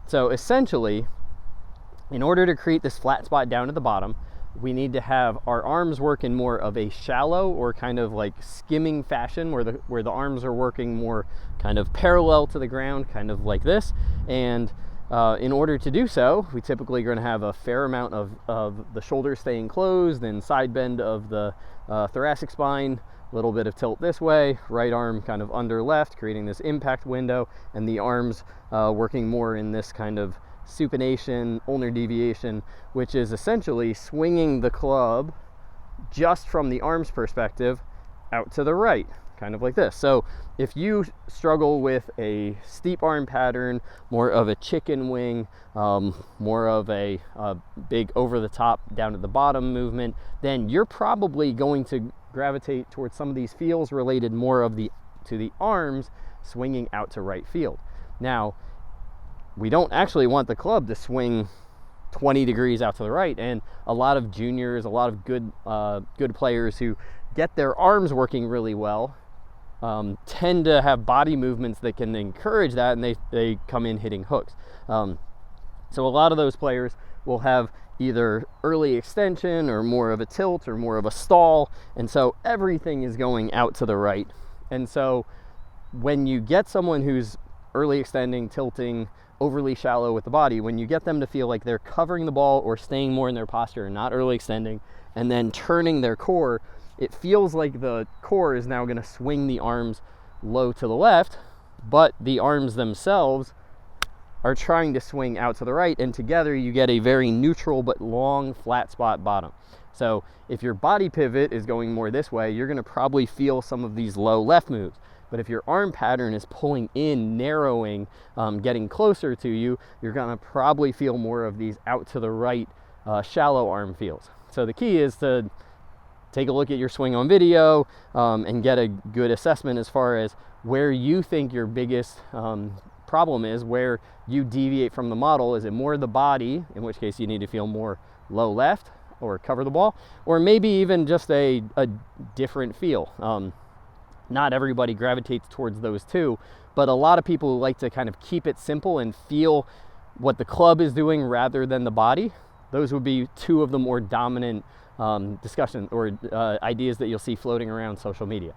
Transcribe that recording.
So essentially, in order to create this flat spot down at the bottom, we need to have our arms work in more of a shallow or kind of like skimming fashion, where the arms are working more kind of parallel to the ground, kind of like this. And in order to do so, we typically are going to have a fair amount of the shoulders staying closed and side bend of the thoracic spine, a little bit of tilt this way, right arm kind of under left, creating this impact window, and the arms working more in this kind of supination, ulnar deviation, which is essentially swinging the club just from the arms perspective out to the right, kind of like this. So if you struggle with a steep arm pattern, more of a chicken wing, more of a big over the top down at the bottom movement, then you're probably going to gravitate towards some of these feels related more to the arms swinging out to right field. Now, we don't actually want the club to swing 20 degrees out to the right, and a lot of juniors, a lot of good players who get their arms working really well tend to have body movements that can encourage that, and they come in hitting hooks. So a lot of those players will have either early extension or more of a tilt or more of a stall, and so everything is going out to the right. And so when you get someone who's early extending, tilting, overly shallow with the body, when you get them to feel like they're covering the ball or staying more in their posture and not early extending and then turning their core, it feels like the core is now going to swing the arms low to the left, but the arms themselves are trying to swing out to the right, and together you get a very neutral but long flat spot bottom. So if your body pivot is going more this way, you're going to probably feel some of these low left moves. But if your arm pattern is pulling in, narrowing, getting closer to you, you're going to probably feel more of these out to the right shallow arm feels. So the key is to take a look at your swing on video and get a good assessment as far as where you think your biggest problem is, where you deviate from the model. Is it more the body, in which case you need to feel more low left or cover the ball, or maybe even just a different feel? Not everybody gravitates towards those two, but a lot of people like to kind of keep it simple and feel what the club is doing rather than the body. Those would be two of the more dominant discussion or ideas that you'll see floating around social media.